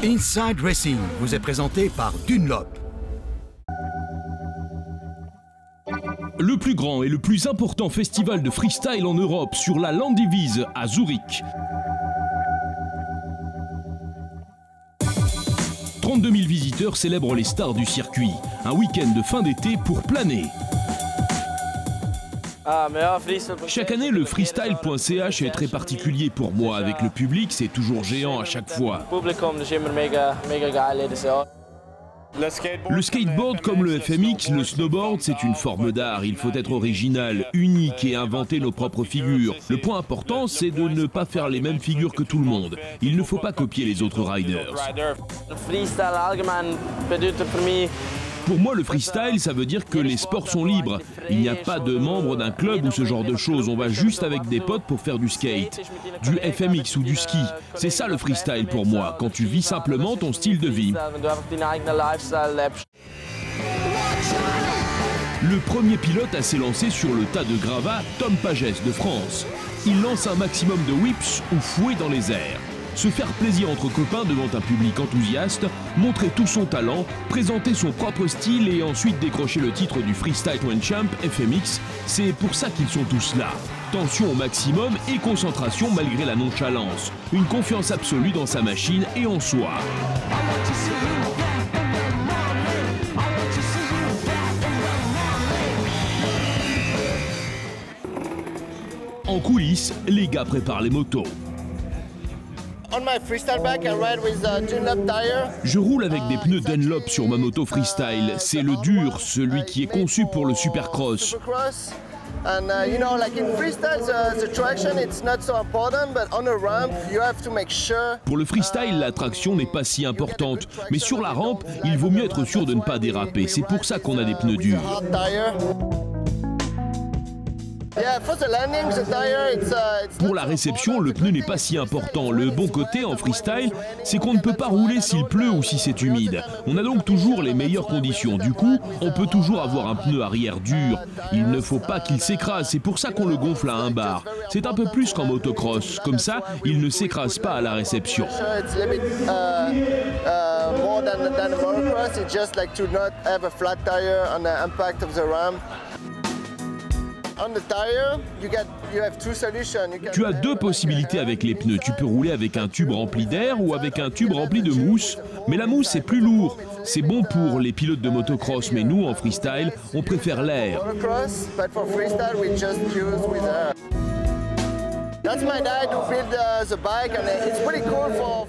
Inside Racing vous est présenté par Dunlop. Le plus grand et le plus important festival de freestyle en Europe sur la Landivise à Zurich. 32 000 visiteurs célèbrent les stars du circuit. Un week-end de fin d'été pour planer. Chaque année, le freestyle.ch est très particulier pour moi. Avec le public, c'est toujours géant à chaque fois. Le skateboard comme le FMX, le snowboard, c'est une forme d'art. Il faut être original, unique et inventer nos propres figures. Le point important, c'est de ne pas faire les mêmes figures que tout le monde. Il ne faut pas copier les autres riders. Pour moi, le freestyle, ça veut dire que les sports sont libres. Il n'y a pas de membres d'un club ou ce genre de choses. On va juste avec des potes pour faire du skate, du FMX ou du ski. C'est ça le freestyle pour moi, quand tu vis simplement ton style de vie. Le premier pilote à s'élancer sur le tas de gravats, Tom Pagès de France. Il lance un maximum de whips ou fouets dans les airs. Se faire plaisir entre copains devant un public enthousiaste, montrer tout son talent, présenter son propre style et ensuite décrocher le titre du Freestyle One Champ FMX, c'est pour ça qu'ils sont tous là. Tension au maximum et concentration malgré la nonchalance. Une confiance absolue dans sa machine et en soi. En coulisses, les gars préparent les motos. Je roule avec des pneus Dunlop sur ma moto freestyle. C'est le dur, celui qui est conçu pour le supercross. Pour le freestyle, la traction n'est pas si importante. Mais sur la rampe, il vaut mieux être sûr de ne pas déraper. C'est pour ça qu'on a des pneus durs. Pour la réception, le pneu n'est pas si important. Le bon côté en freestyle, c'est qu'on ne peut pas rouler s'il pleut ou si c'est humide. On a donc toujours les meilleures conditions. Du coup, on peut toujours avoir un pneu arrière dur. Il ne faut pas qu'il s'écrase, c'est pour ça qu'on le gonfle à 1 bar. C'est un peu plus qu'en motocross. Comme ça, il ne s'écrase pas à la réception. Tu as 2 possibilités avec les pneus. Tu peux rouler avec un tube rempli d'air ou avec un tube rempli de mousse. Mais la mousse est plus lourd. C'est bon pour les pilotes de motocross, mais nous, en freestyle, on préfère l'air.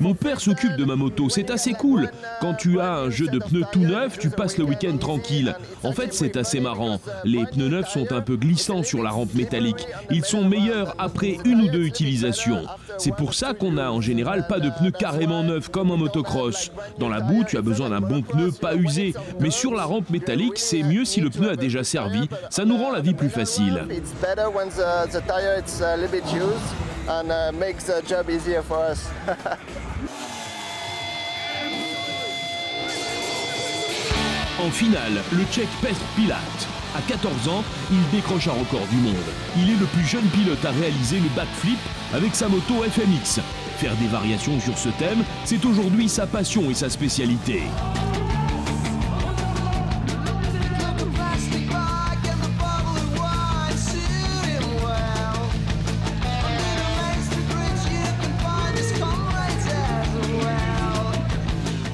Mon père s'occupe de ma moto, c'est assez cool. Quand tu as un jeu de pneus tout neuf, tu passes le week-end tranquille. En fait, c'est assez marrant. Les pneus neufs sont un peu glissants sur la rampe métallique. Ils sont meilleurs après 1 ou 2 utilisations. C'est pour ça qu'on n'a en général pas de pneus carrément neufs comme en motocross. Dans la boue, tu as besoin d'un bon pneu pas usé. Mais sur la rampe métallique, c'est mieux si le pneu a déjà servi. Ça nous rend la vie plus facile. En finale, le Tchèque Petr Pilat. À 14 ans, il décroche un record du monde. Il est le plus jeune pilote à réaliser le backflip avec sa moto FMX. Faire des variations sur ce thème, c'est aujourd'hui sa passion et sa spécialité.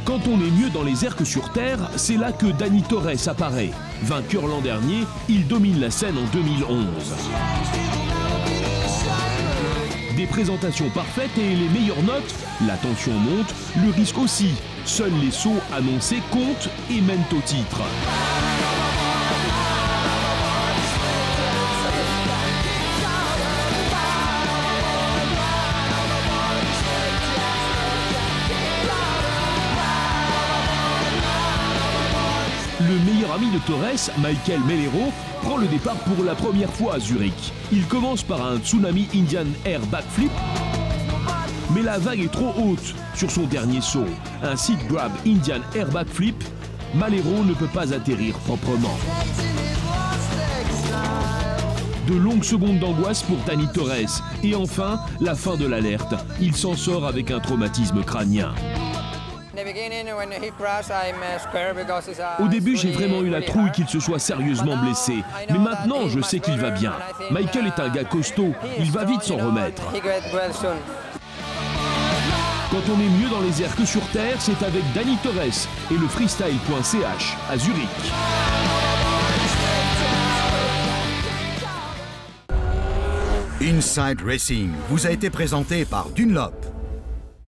Quand on est mieux dans les airs que sur terre, c'est là que Dani Torres apparaît. Vainqueur l'an dernier, il domine la scène en 2011. Des présentations parfaites et les meilleures notes, la tension monte, le risque aussi. Seuls les sauts annoncés comptent et mènent au titre. Le meilleur ami de Torres, Michael Melero, prend le départ pour la première fois à Zurich. Il commence par un Tsunami Indian Air Backflip, mais la vague est trop haute sur son dernier saut. Un Seat Grab Indian Air Backflip, Melero ne peut pas atterrir proprement. De longues secondes d'angoisse pour Dani Torres. Et enfin, la fin de l'alerte. Il s'en sort avec un traumatisme crânien. Au début, j'ai vraiment eu la trouille qu'il se soit sérieusement blessé. Mais maintenant, je sais qu'il va bien. Michael est un gars costaud, il va vite s'en remettre. Quand on est mieux dans les airs que sur terre, c'est avec Dani Torres et le freestyle.ch à Zurich. Inside Racing vous a été présenté par Dunlop.